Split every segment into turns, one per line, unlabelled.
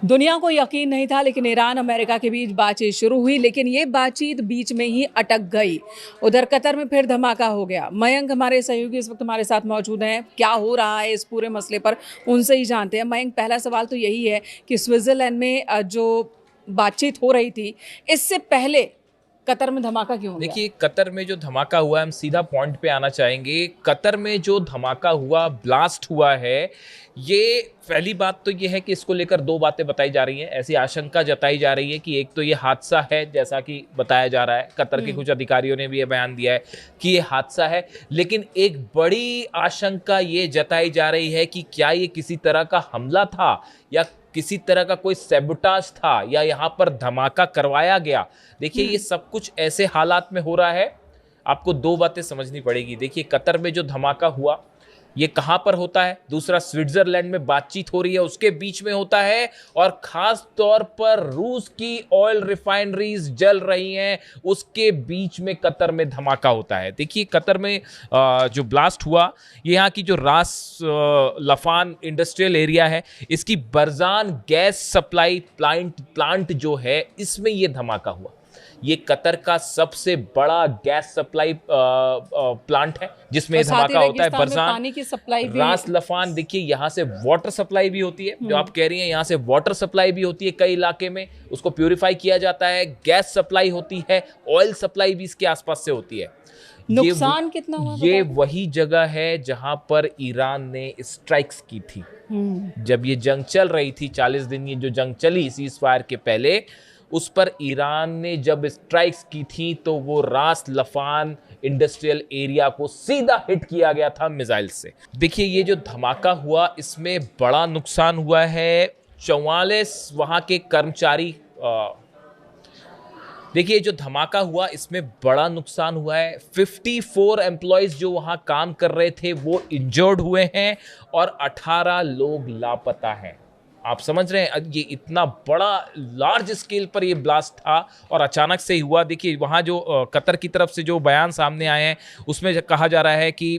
दुनिया को यकीन नहीं था, लेकिन ईरान अमेरिका के बीच बातचीत शुरू हुई, लेकिन ये बातचीत बीच में ही अटक गई। उधर कतर में फिर धमाका हो गया। मयंक हमारे सहयोगी इस वक्त हमारे साथ मौजूद हैं। क्या हो रहा है इस पूरे मसले पर, उनसे ही जानते हैं। मयंक, पहला सवाल तो यही है कि स्विट्जरलैंड में जो बातचीत हो रही थी, इससे पहले कतर में धमाका क्यों हो गया?
देखिए, कतर में जो धमाका हुआ है, हम सीधा पॉइंट पे आना चाहेंगे। कतर में जो धमाका हुआ, ब्लास्ट हुआ है, ये पहली बात तो ये है कि इसको लेकर दो बातें बताई जा रही हैं। ऐसी आशंका जताई जा रही है कि एक तो ये हादसा है, जैसा कि बताया जा रहा है। कतर के कुछ अधिकारियों ने भी ये बयान दिया है कि ये हादसा है, लेकिन एक बड़ी आशंका ये जताई जा रही है कि क्या ये किसी तरह का हमला था या किसी तरह का कोई सैबोटाज था या यहाँ पर धमाका करवाया गया। देखिए, ये सब कुछ ऐसे हालात में हो रहा है, आपको दो बातें समझनी पड़ेगी। देखिए, कतर में जो धमाका हुआ, ये कहाँ पर होता है? दूसरा, स्विट्जरलैंड में बातचीत हो रही है, उसके बीच में होता है। और खास तौर पर रूस की ऑयल रिफाइनरीज जल रही हैं, उसके बीच में कतर में धमाका होता है। देखिए, कतर में जो ब्लास्ट हुआ, ये यहाँ की जो रास लफान इंडस्ट्रियल एरिया है, इसकी बरजान गैस सप्लाई प्लांट जो है, इसमें ये धमाका हुआ। ये कतर का सबसे बड़ा गैस सप्लाई प्लांट है, जिसमें धमाका होता है। बरजान,
पानी की सप्लाई भी,
रास लफान, देखिए यहाँ से वाटर सप्लाई भी होती है, जो आप कह रही हैं, यहाँ से वाटर सप्लाई भी होती है। कई इलाके में उसको प्यूरिफाई किया जाता है, गैस सप्लाई होती है, ऑयल सप्लाई भी इसके आसपास से होती है।
नुकसान कितना हुआ?
ये वही जगह है जहां पर ईरान ने स्ट्राइक्स की थी। जब ये जंग चल रही थी, 40 दिन ये जो जंग चली सीज फायर के पहले, उस पर ईरान ने जब स्ट्राइक्स की थी तो वो रास लफान इंडस्ट्रियल एरिया को सीधा हिट किया गया था मिसाइल से। देखिए, ये जो धमाका हुआ, इसमें बड़ा नुकसान हुआ है। 44 वहां के कर्मचारी, देखिए जो धमाका हुआ, इसमें बड़ा नुकसान हुआ है। 54 एम्प्लॉयज जो वहां काम कर रहे थे वो इंजर्ड हुए हैं और 18 लोग लापता हैं। आप समझ रहे हैं, ये इतना बड़ा लार्ज स्केल पर ये ब्लास्ट था और अचानक से ही हुआ। देखिए, वहाँ जो कतर की तरफ से जो बयान सामने आए हैं, उसमें कहा जा रहा है कि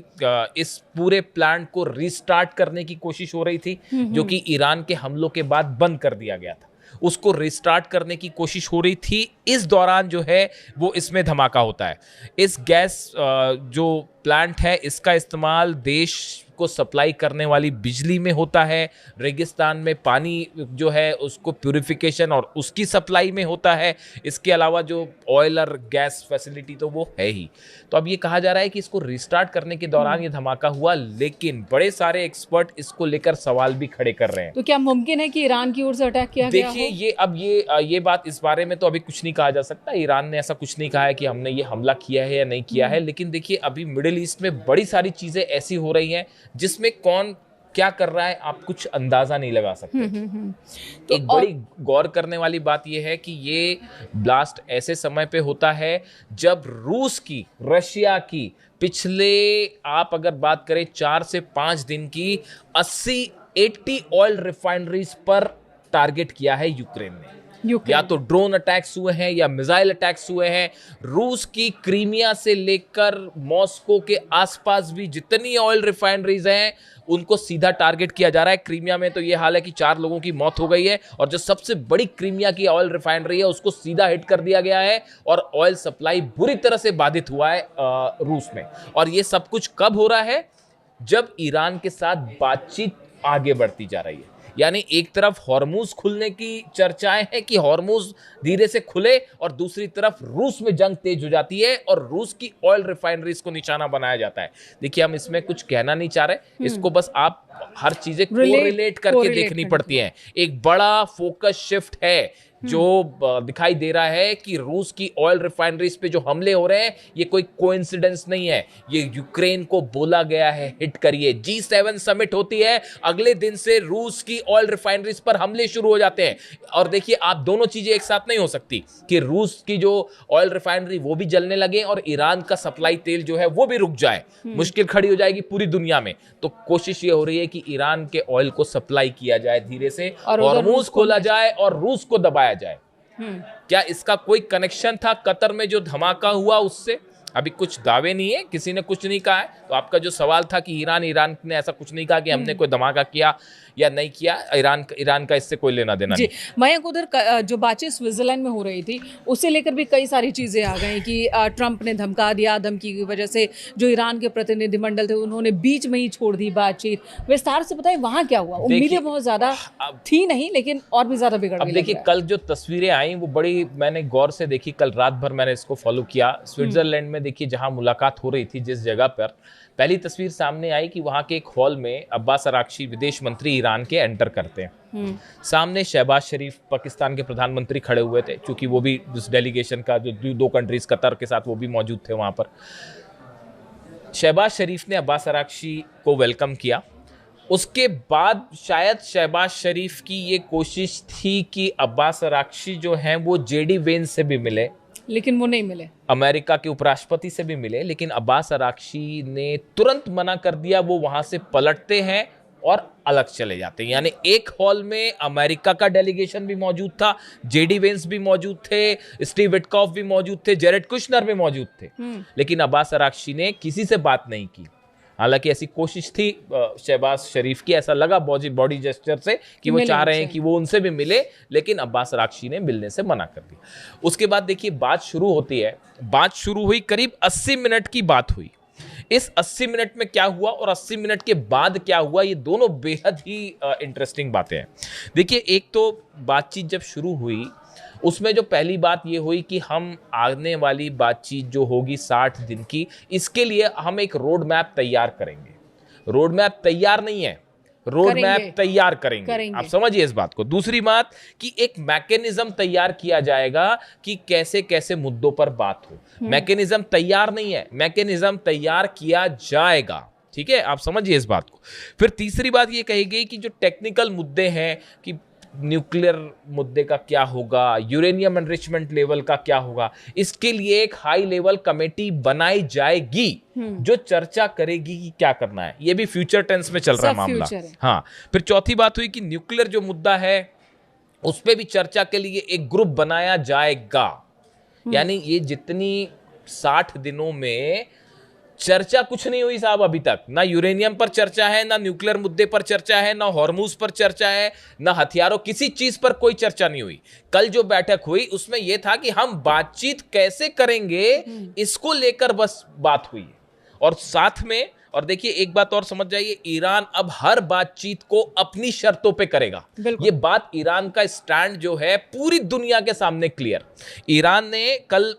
इस पूरे प्लांट को रीस्टार्ट करने की कोशिश हो रही थी, जो कि ईरान के हमलों के बाद बंद कर दिया गया था। उसको रिस्टार्ट करने की कोशिश हो रही थी। इस दौरान जो है वो इसमें धमाका होता है। इस गैस जो प्लांट है, इसका इस्तेमाल देश को सप्लाई करने वाली बिजली में होता है। रेगिस्तान में पानी जो है उसको प्यूरिफिकेशन और उसकी सप्लाई में होता है। इसके अलावा जो ऑयल और गैस फैसिलिटी तो वो है ही। तो अब ये कहा जा रहा है कि इसको रिस्टार्ट करने के दौरान ये धमाका हुआ, लेकिन बड़े सारे एक्सपर्ट इसको लेकर सवाल भी खड़े कर रहे हैं।
तो क्या मुमकिन है कि ईरान की ओर से अटैक किया गया हो?
देखिए, ये बात, इस बारे में तो अभी कुछ नहीं कहा जा सकता। ईरान ने ऐसा कुछ नहीं कहा है कि हमने ये हमला किया है या नहीं किया है, लेकिन देखिए, अभी मिडिल ईस्ट में बड़ी सारी चीजें ऐसी हो रही हैं जिसमें कौन क्या कर रहा है आप कुछ अंदाजा नहीं लगा सकते। तो एक बड़ी गौर करने वाली बात यह है कि ये ब्लास्ट ऐसे समय पे होता है जब रूस की, रशिया की पिछले, आप अगर बात करें 4 से 5 दिन की, 80 ऑयल रिफाइनरीज पर टारगेट किया है यूक्रेन ने। या तो ड्रोन अटैक्स हुए हैं या मिसाइल अटैक्स हुए हैं। रूस की क्रीमिया से लेकर मॉस्को के आसपास भी जितनी ऑयल रिफाइनरीज हैं, उनको सीधा टारगेट किया जा रहा है। क्रीमिया में तो ये हाल है कि 4 लोगों की मौत हो गई है, और जो सबसे बड़ी क्रीमिया की ऑयल रिफाइनरी है उसको सीधा हिट कर दिया गया है, और ऑयल सप्लाई बुरी तरह से बाधित हुआ है रूस में। और ये सब कुछ कब हो रहा है? जब ईरान के साथ बातचीत आगे बढ़ती जा रही है। यानी एक तरफ हॉर्मुज खुलने की चर्चाएं हैं कि हॉर्मुज धीरे से खुले, और दूसरी तरफ रूस में जंग तेज हो जाती है और रूस की ऑयल रिफाइनरीज को निशाना बनाया जाता है। देखिए, हम इसमें कुछ कहना नहीं चाह रहे, इसको बस आप हर चीजें कोरिलेट करके देखनी पड़ती हैं। एक बड़ा फोकस शिफ्ट है जो दिखाई दे रहा है कि रूस की ऑयल रिफाइनरीज पे जो हमले हो रहे हैं, ये कोई कोइंसिडेंस नहीं है। ये यूक्रेन को बोला गया है हिट करिए। G7 समिट होती है, अगले दिन से रूस की ऑयल रिफाइनरीज पर हमले शुरू हो जाते हैं। और देखिए, आप दोनों चीजें एक साथ नहीं हो सकती कि रूस की जो ऑयल रिफाइनरी वो भी जलने लगे और ईरान का सप्लाई तेल जो है वो भी रुक जाए। मुश्किल खड़ी हो जाएगी पूरी दुनिया में। तो कोशिश ये हो रही है कि ईरान के ऑयल को सप्लाई किया जाए धीरे से, हॉर्मुज खोला जाए और रूस को दबाया जाए। क्या इसका कोई कनेक्शन था कतर में जो धमाका हुआ उससे? अभी कुछ दावे नहीं है, किसी ने कुछ नहीं कहा है। तो आपका जो सवाल था कि ईरान ने ऐसा कुछ नहीं कहा कि हमने कोई धमाका किया या नहीं किया, ईरान का इससे कोई लेना देना
जी
नहीं।
मयंक, उधर जो बातचीत स्विट्जरलैंड में हो रही थी उससे लेकर भी कई सारी चीज़ें आ गई कि ट्रंप ने धमका दिया, धमकी की वजह से जो ईरान के प्रतिनिधिमंडल थे उन्होंने बीच में ही छोड़ दी बातचीत। विस्तार से बताइए वहाँ क्या हुआ? उम्मीदें बहुत ज़्यादा थी नहीं, लेकिन और भी ज़्यादा बिगड़ गई।
अब देखिए कल जो तस्वीरें आई वो बड़ी मैंने गौर से देखी, कल रात भर मैंने इसको फॉलो किया। स्विट्जरलैंड में देखिए जहां मुलाकात हो रही थी जिस जगह पर, पहली तस्वीर सामने आई कि वहां के एक हॉल में अब्बास अराक्ची विदेश मंत्री ईरान के एंटर करते हैं। सामने शहबाज शरीफ पाकिस्तान के प्रधानमंत्री खड़े हुए थे, क्योंकि वो भी उस डेलीगेशन का जो दो कंट्रीज कतर के साथ वो भी मौजूद थे वहां पर। शहबाज शरीफ ने अब्बास अराक्ची को वेलकम किया। उसके बाद शायद शहबाज शरीफ की ये कोशिश थी कि अब्बास अराक्ची जो हैं वो जेडी वेंस से भी मिले,
लेकिन वो नहीं मिले।
अमेरिका के उपराष्ट्रपति से भी मिले, लेकिन अब्बास अराक्ची ने तुरंत मना कर दिया। वो वहां से पलटते हैं और अलग चले जाते हैं। यानी एक हॉल में अमेरिका का डेलीगेशन भी मौजूद था, जेडी वेंस भी मौजूद थे, स्टीव विटकॉफ भी मौजूद थे, जेरेड कुशनर भी मौजूद थे, लेकिन अब्बास अराक्ची ने किसी से बात नहीं की। हालांकि ऐसी कोशिश थी शहबाज शरीफ की, ऐसा लगा बॉडी जेस्चर से कि वो चाह रहे हैं कि वो उनसे भी मिले, लेकिन अब्बास अराक्ची ने मिलने से मना कर दिया। उसके बाद देखिए बात शुरू होती है। बात शुरू हुई, करीब 80 मिनट की बात हुई। इस 80 मिनट में क्या हुआ और 80 मिनट के बाद क्या हुआ, ये दोनों बेहद ही इंटरेस्टिंग बातें हैं। देखिए एक तो बातचीत जब शुरू हुई उसमें जो पहली बात ये हुई कि हम आने वाली बातचीत जो होगी 60 दिन की, इसके लिए हम एक रोड मैप तैयार करेंगे। रोड मैप तैयार नहीं है, रोड मैप तैयार करेंगे। आप समझिए इस बात को। दूसरी बात कि एक मैकेनिज्म तैयार किया जाएगा कि कैसे कैसे मुद्दों पर बात हो। मैकेनिज्म तैयार नहीं है, मैकेनिज्म तैयार किया जाएगा। ठीक है, आप समझिए इस बात को। फिर तीसरी बात ये कही गई कि जो टेक्निकल मुद्दे हैं कि न्यूक्लियर मुद्दे का क्या होगा, यूरेनियम एनरिचमेंट लेवल का क्या होगा, इसके लिए एक हाई लेवल कमेटी बनाई जाएगी जो चर्चा करेगी कि क्या करना है। ये भी फ्यूचर टेंस में चल रहा है मामला। हाँ, फिर चौथी बात हुई कि न्यूक्लियर जो मुद्दा है उस पर भी चर्चा के लिए एक ग्रुप बनाया जाएगा। यानी ये जितनी 60 दिनों में चर्चा कुछ नहीं हुई साहब अभी तक। ना यूरेनियम पर चर्चा है, ना न्यूक्लियर मुद्दे पर चर्चा है, ना हॉर्मूज पर चर्चा है, ना हथियारों, किसी चीज पर कोई चर्चा नहीं हुई। कल जो बैठक हुई उसमें यह था कि हम बातचीत कैसे करेंगे इसको लेकर बस बात हुई। और साथ में, और देखिए एक बात और समझ जाइए, ईरान अब हर बातचीत को अपनी शर्तों पे करेगा। ये बात ईरान का स्टैंड जो है पूरी दुनिया के सामने क्लियर। ईरान ने कल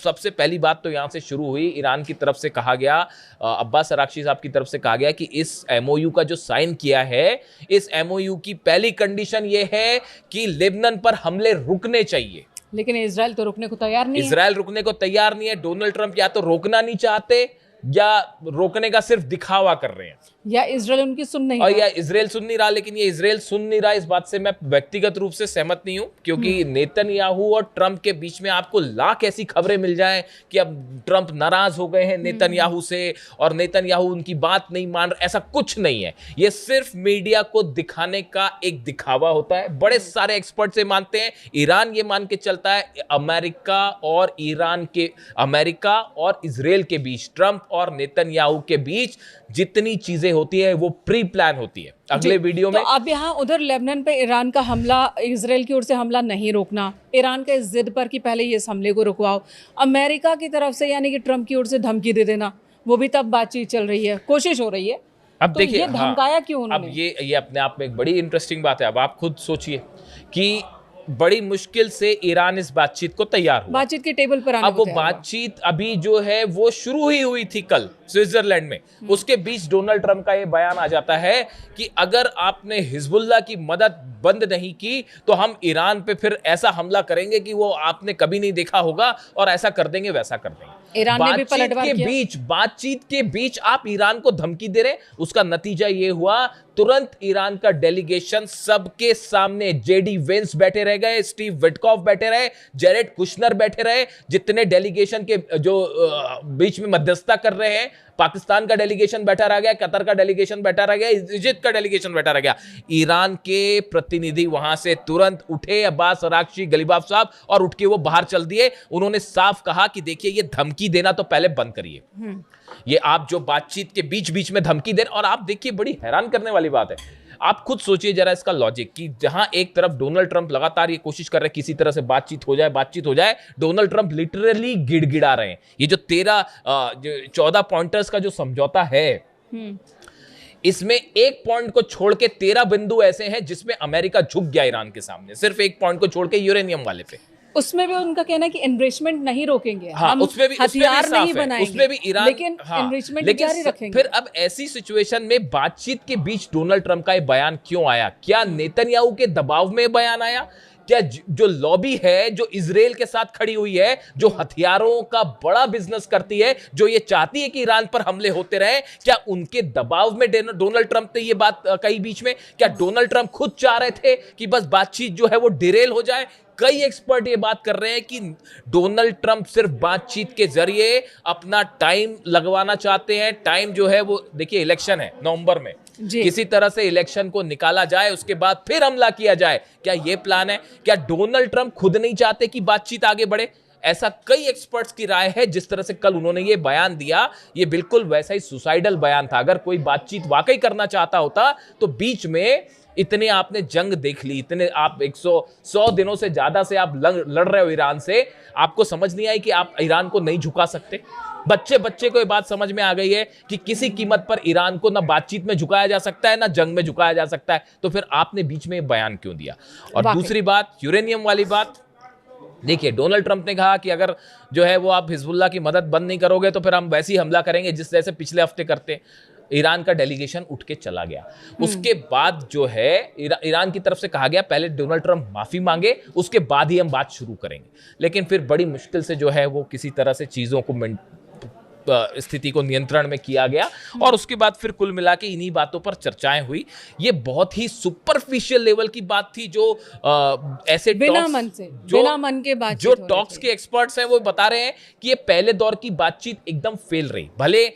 सबसे पहली बात तो यहां से शुरू हुई, ईरान की तरफ से कहा गया, अब्बास अराक्ची साहब की तरफ से कहा गया कि इस एमओयू का जो साइन किया है, इस एमओयू की पहली कंडीशन ये है कि लेबनान पर हमले रुकने चाहिए।
लेकिन इजराइल तो रुकने को तैयार नहीं है।
इजराइल रुकने को तैयार नहीं है। डोनाल्ड ट्रंप या तो रोकना नहीं चाहते या रोकने का सिर्फ दिखावा कर रहे हैं,
या इजराइल उनकी सुन नहीं
और या इजराइल सुन नहीं रहा। लेकिन ये इजराइल सुन नहीं रहा, इस बात से मैं व्यक्तिगत रूप से सहमत नहीं हूं, क्योंकि नेतन्याहू और ट्रंप के बीच में आपको लाख ऐसी खबरें मिल जाएं कि अब ट्रंप नाराज हो गए हैं नेतन्याहू से और नेतन्याहू उनकी बात नहीं मान रहे। ऐसा कुछ नहीं है, ये सिर्फ मीडिया को दिखाने का एक दिखावा होता है। बड़े सारे एक्सपर्ट से मानते हैं, ईरान ये मान के चलता है अमेरिका और इजराइल के बीच, ट्रंप और नेतन्याहू के बीच जितनी चीजें होती है वो प्री प्लान होती है। अगले वीडियो में
तो अब यहाँ उधर लेबनान पे ईरान का हमला, इजराइल की ओर से हमला नहीं रोकना, ईरान के इस जिद पर कि पहले ये हमले को रुकवाओ, अमेरिका की तरफ से यानी कि ट्रंप की ओर से धमकी दे देना, वो भी तब बातचीत चल रही है, कोशिश हो रही है।
अब
तो
देखिए
ये धमकाया क्यों उन्होंने?
अब ये अपने आप में एक बड़ी इंटरेस्टिंग बात है। अब आप खुद सोचिए कि बड़ी मुश्किल से ईरान इस बातचीत को तैयार हुआ,
बातचीत के टेबल पर आने
अब वो बातचीत अभी जो है वो शुरू ही हुई थी कल स्विट्जरलैंड में। उसके बीच डोनाल्ड ट्रंप का ये बयान आ जाता है कि अगर आपने हिजबुल्लाह की मदद बंद नहीं की तो हम ईरान पे फिर ऐसा हमला करेंगे कि वो आपने कभी नहीं देखा होगा, और ऐसा कर देंगे, वैसा कर देंगे।
ईरान ने भी पलटवार किया।
बातचीत के बीच आप ईरान को धमकी दे रहे। उसका नतीजा ये हुआ, तुरंत ईरान का डेलीगेशन सबके सामने, जेडी वेंस बैठे रह गए, स्टीव विटकॉफ बैठे रहे, जेरेड कुशनर बैठे रहे, जितने डेलीगेशन के जो बीच में मध्यस्थता कर रहे हैं, पाकिस्तान का डेलीगेशन बैठा रह गया, कतर का डेलीगेशन बैठा रह गया, इजिप्ट का डेलीगेशन बैठा रह गया। ईरान के प्रतिनिधि वहां से तुरंत उठे, अब्बास अरागची, गलीबाफ साहब, और उठ के वो बाहर चल दिए। उन्होंने साफ कहा कि देखिए ये धमकी देना तो पहले बंद करिए, ये आप जो बातचीत के बीच बीच में धमकी दे। और आप देखिए बड़ी हैरान करने वाली बात है, आप खुद सोचिए जरा इसका लॉजिक, कि जहां एक तरफ डोनाल्ड ट्रंप लगातार ये कोशिश कर रहे हैं किसी तरह से बातचीत हो जाए, डोनाल्ड ट्रंप लिटरली गिड़गिड़ा रहे हैं। ये जो 14 पॉइंटर्स का जो समझौता है, इसमें एक पॉइंट को छोड़ के 13 बिंदु ऐसे हैं जिसमें अमेरिका झुक गया ईरान के सामने, सिर्फ एक पॉइंट को छोड़ के, यूरेनियम वाले पे।
उसमें भी उनका कहना है कि एनरिचमेंट नहीं रोकेंगे,
हाँ,
हम
उसमें भी
हथियार नहीं बनाएंगे,
उसमें भी ईरान,
लेकिन एनरिचमेंट जारी रखेंगे।
फिर अब ऐसी सिचुएशन में बातचीत के बीच डोनाल्ड ट्रंप का ये बयान क्यों आया? क्या नेतन्याहू के दबाव में बयान आया? क्या जो लॉबी है जो इजराइल के साथ खड़ी हुई है, जो हथियारों का बड़ा बिजनेस करती है, जो ये चाहती है कि ईरान पर हमले होते रहे, क्या उनके दबाव में डोनाल्ड ट्रंप ने ये बात कही बीच में? क्या डोनाल्ड ट्रंप खुद चाह रहे थे कि बस बातचीत जो है वो डिरेल हो जाए? कई एक्सपर्ट ये बात कर रहे हैं कि डोनाल्ड ट्रंप सिर्फ बातचीत के जरिए अपना टाइम लगवाना चाहते हैं। टाइम जो है वो देखिए, इलेक्शन है नवंबर में, किसी तरह से इलेक्शन को निकाला जाए, उसके बाद फिर हमला किया जाए। क्या ये प्लान है? क्या डोनाल्ड ट्रंप खुद नहीं चाहते कि बातचीत आगे बढ़े? ऐसा कई एक्सपर्ट्स की राय है। जिस तरह से कल उन्होंने ये बयान दिया, ये बिल्कुल वैसा ही सुसाइडल बयान था। अगर कोई बातचीत वाकई करना चाहता होता तो बीच में इतने आपने जंग देख ली, इतने आप 100 दिनों से ज्यादा से आप लड़ रहे हो ईरान से, आपको समझ नहीं आई कि आप ईरान को नहीं झुका सकते? बच्चे को ये बात समझ में आ गई है कि किसी कीमत पर ईरान को ना बातचीत में झुकाया जा सकता है, ना जंग में झुकाया जा सकता है। तो फिर आपने बीच में बयान क्यों दिया? और दूसरी बात, यूरेनियम वाली बात, देखिए डोनाल्ड ट्रंप ने कहा कि अगर जो है वो आप हिजबुल्लाह की मदद बंद नहीं करोगे तो फिर हम वैसे ही हमला करेंगे जिस जैसे पिछले हफ्ते करते। ईरान का डेलीगेशन उठ के चला गया। उसके बाद जो है ईरान की तरफ से कहा गया पहले डोनाल्ड ट्रंप माफी मांगे, उसके बाद ही हम बात शुरू करेंगे। लेकिन फिर बड़ी मुश्किल से जो है वो किसी तरह से चीजों को स्थिति को नियंत्रण में किया गया, और उसके बाद फिर कुल मिला के इन्हीं बातों पर चर्चाएं हुई। ये बहुत ही सुपरफिशियल लेवल की बात थी, जो ऐसे
बिना मन के बातचीत,
जो टॉक्स के एक्सपर्ट्स हैं वो बता रहे हैं कि ये पहले दौर की बातचीत एकदम फेल रही। भले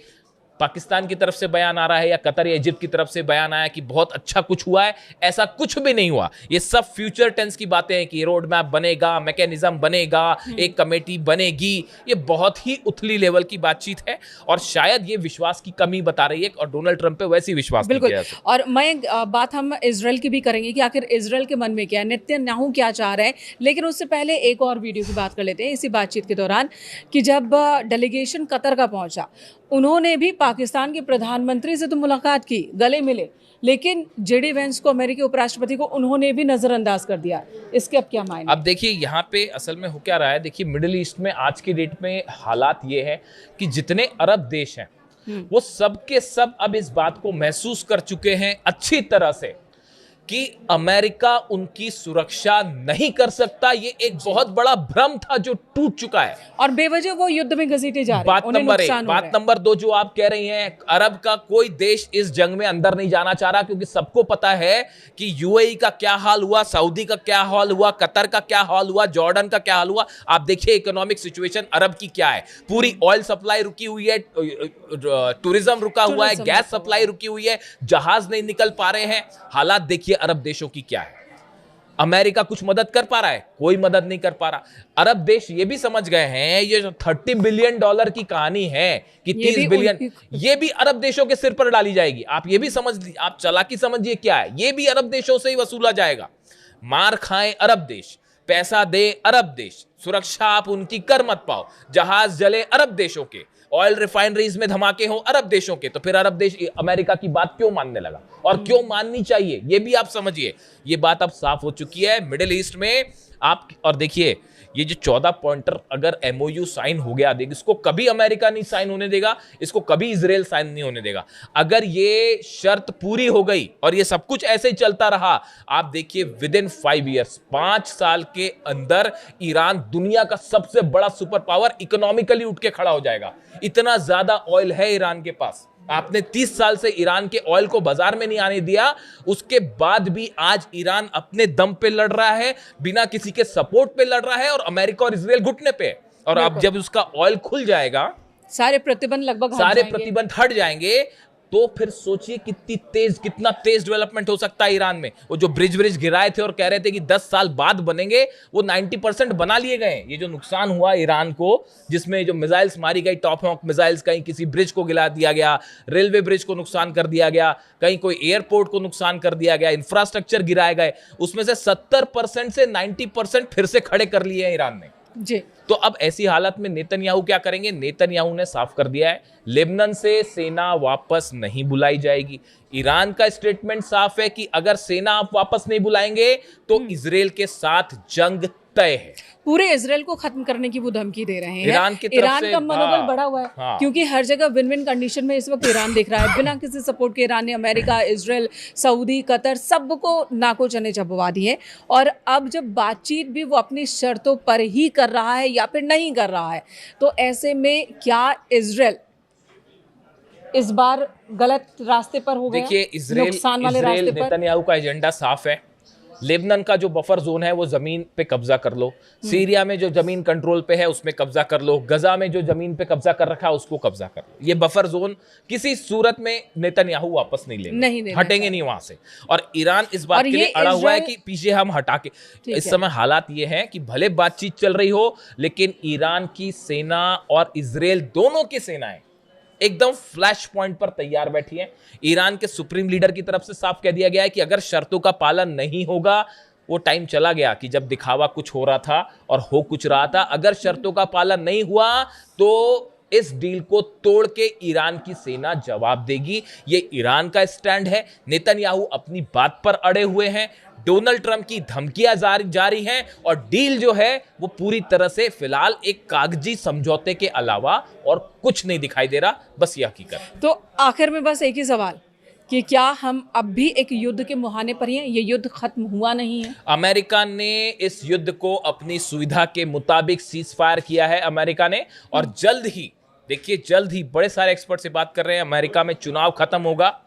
पाकिस्तान की तरफ से बयान आ रहा है या कतर या इजिप्ट की तरफ से बयान आया कि बहुत अच्छा कुछ हुआ है, ऐसा कुछ भी नहीं हुआ। ये सब फ्यूचर टेंस की बातें हैं कि रोड मैप बनेगा, मैकेनिज्म बनेगा, एक कमेटी बनेगी। ये बहुत ही उथली लेवल की बातचीत है और शायद ये विश्वास की कमी बता रही है, और डोनाल्ड ट्रंप पे वैसी विश्वास नहीं किया जा सकता।
और मैं बात हम इजराइल की भी करेंगे कि आखिर इजराइल के मन में क्या है, नेतन्याहू क्या चाह रहे हैं। लेकिन उससे पहले एक और वीडियो की बात कर लेते हैं इसी बातचीत के दौरान, कि जब डेलीगेशन कतर का पहुंचा, उन्होंने भी पाकिस्तान के प्रधानमंत्री से तो मुलाकात की, गले मिले, लेकिन जेडी वेंस को, अमेरिकी उपराष्ट्रपति को, उन्होंने भी नजरअंदाज कर दिया। इसके अब क्या मायने?
अब देखिए यहाँ पे असल में हो क्या रहा है। देखिए मिडिल ईस्ट में आज की डेट में हालात ये है कि जितने अरब देश हैं वो सब के सब अब इस बात को महसूस कर चुके हैं अच्छी तरह से कि अमेरिका उनकी सुरक्षा नहीं कर सकता। ये एक बहुत बड़ा भ्रम था जो टूट चुका है, और
बेवजह वो युद्ध में घसीटे जा रहे हैं।
बात नंबर 1। बात नंबर 2 जो आप कह रही हैं, अरब का कोई देश इस जंग में अंदर नहीं जाना चाह रहा, क्योंकि सबको पता है कि यूएई का क्या हाल हुआ, सऊदी का क्या हाल हुआ, कतर का क्या हाल हुआ, जॉर्डन का क्या हाल हुआ। आप देखिए इकोनॉमिक सिचुएशन अरब की क्या है। पूरी ऑयल सप्लाई रुकी हुई है, टूरिज्म रुका हुआ है, गैस सप्लाई रुकी हुई है, जहाज नहीं निकल पा रहे हैं। हालात देखिए अरब देशों की क्या है। अमेरिका कुछ मदद कर पा रहा है? कोई मदद नहीं कर पा रहा। अरब देश ये भी समझ गए हैं, ये जो $30 बिलियन की कहानी है कि 30 बिलियन, ये भी अरब देशों के सिर पर डाली जाएगी। आप ये भी समझ, आप चालाकी समझिए क्या है, ये भी अरब देशों से ही वसूला जाएगा। मार खाएं अरब देश, पैसा दे अरब देश, सुरक्षा आप उनकी कर मत पाओ, जहाज जले अरब देशों के, ऑयल रिफाइनरीज में धमाके हों अरब देशों के। तो फिर अरब देश अमेरिका की बात क्यों मानने लगा, और क्यों माननी चाहिए, ये भी आप समझिए। ये बात अब साफ हो चुकी है मिडिल ईस्ट में आप। और देखिए ये जो 14 पॉइंटर अगर एमओयू साइन हो गया, देखिए इसको कभी अमेरिका नहीं साइन होने देगा, इसको कभी इजराइल साइन नहीं होने देगा। अगर ये शर्त पूरी हो गई और ये सब कुछ ऐसे ही चलता रहा, आप देखिए विद इन 5 ईयर्स, 5 साल के अंदर ईरान दुनिया का सबसे बड़ा सुपर पावर इकोनॉमिकली उठ के खड़ा हो जाएगा। इतना ज्यादा ऑयल है ईरान के पास। आपने 30 साल से ईरान के ऑयल को बाजार में नहीं आने दिया, उसके बाद भी आज ईरान अपने दम पे लड़ रहा है, बिना किसी के सपोर्ट पे लड़ रहा है, और अमेरिका और इजराइल घुटने पे। और अब जब उसका ऑयल खुल जाएगा
सारे प्रतिबंध लगभग हट
सारे
जाएंगे।
प्रतिबंध हट जाएंगे, तो फिर सोचिए कितना तेज डेवलपमेंट हो सकता है ईरान में। वो जो ब्रिज गिराए थे और कह रहे थे कि 10 साल बाद बनेंगे, वो 90% बना लिए गए। ये जो नुकसान हुआ ईरान को, जिसमें जो मिसाइल्स मारी गई, टॉप हॉक मिसाइल्स, कहीं किसी ब्रिज को गिरा दिया गया, रेलवे ब्रिज को नुकसान कर दिया गया, कहीं कोई एयरपोर्ट को नुकसान कर दिया गया, इंफ्रास्ट्रक्चर गिराए गए, उसमें से 70% से 90% फिर से खड़े कर लिए हैं ईरान ने
जी।
तो अब ऐसी हालत में नेतन्याहू क्या करेंगे? नेतन्याहू ने साफ कर दिया है, लेबनान से सेना वापस नहीं बुलाई जाएगी। ईरान का स्टेटमेंट साफ है कि अगर सेना आप वापस नहीं बुलाएंगे तो इजराइल के साथ जंग तय है।
पूरे इजराइल को खत्म करने की वो धमकी दे रहे हैं।
ईरान की तरफ से
का मनोबल बढ़ा हुआ है, क्योंकि हर जगह विन विन कंडीशन में इस वक्त ईरान दिख रहा है। बिना किसी सपोर्ट के ईरान ने अमेरिका, इजराइल, सऊदी, कतर सबको नाको चने चबवा दिए। और अब जब बातचीत भी वो अपनी शर्तों पर ही कर रहा है या फिर नहीं कर रहा है, तो ऐसे में क्या इजराइल इस बार गलत रास्ते पर हो गया?
देखिए, इजराइल नेतन्याहू का एजेंडा साफ है। लेबनान का जो बफर जोन है वो जमीन पे कब्जा कर लो, सीरिया में जो जमीन कंट्रोल पे है उसमें कब्जा कर लो, गजा में जो जमीन पे कब्जा कर रखा है उसको कब्जा कर लो। ये बफर जोन किसी सूरत में नेतन्याहू वापस नहीं लेंगे, हटेंगे नहीं वहां से। और ईरान इस बात के लिए अड़ा हुआ है कि पीछे हम हटा के। इस समय हालात ये हैं कि भले बातचीत चल रही हो, लेकिन ईरान की सेना और इजराइल दोनों की सेनाएं एकदम फ्लैश पॉइंट पर तैयार बैठी हैं। ईरान के सुप्रीम लीडर की तरफ से साफ कह दिया गया है कि अगर शर्तों का पालन नहीं होगा, वो टाइम चला गया कि जब दिखावा कुछ हो रहा था और हो कुछ रहा था। अगर शर्तों का पालन नहीं हुआ तो इस डील को तोड़ के ईरान की सेना जवाब देगी। ये ईरान का स्टैंड है। नेतन्याहू अपनी बात पर अड़े हुए हैं, डोनाल्ड ट्रंप की धमकियां जारी हैं और डील जो है वो पूरी तरह से फिलहाल एक कागजी समझौते के अलावा और कुछ नहीं दिखाई दे रहा। बस ये हकीकत है।
तो आखिर में बस एक ही सवाल कि क्या हम अब भी एक युद्ध के मुहाने पर हैं? ये युद्ध खत्म हुआ नहीं है।
अमेरिका ने इस युद्ध को अपनी सुविधा के मुताबिक सीज फायर किया है अमेरिका ने, और जल्द ही, देखिए जल्द ही, बड़े सारे एक्सपर्ट से बात कर रहे हैं, अमेरिका में चुनाव खत्म होगा,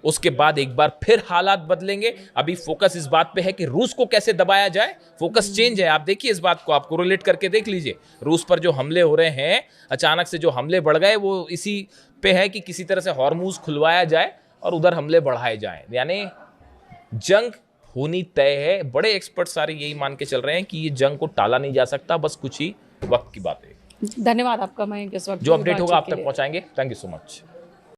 उसके बाद एक बार फिर हालात बदलेंगे। अभी फोकस इस बात पे है कि रूस को कैसे दबाया जाए। फोकस चेंज है। आप देखिए इस बात को, आप कोरिलेट करके देख लीजिए। रूस पर जो हमले हो रहे हैं, अचानक से जो हमले बढ़ गए, वो इसी पे है कि किसी तरह से हॉर्मुज खुलवाया जाए और उधर हमले बढ़ाए जाएं। यानी जंग होनी तय है। बड़े एक्सपर्ट सारे यही मान के चल रहे हैं कि ये जंग को टाला नहीं जा सकता, बस कुछ ही वक्त की बात है।
धन्यवाद आपका। मैं इस वक्त
जो अपडेट होगा आप तक पहुंचाएंगे। Thank you so much.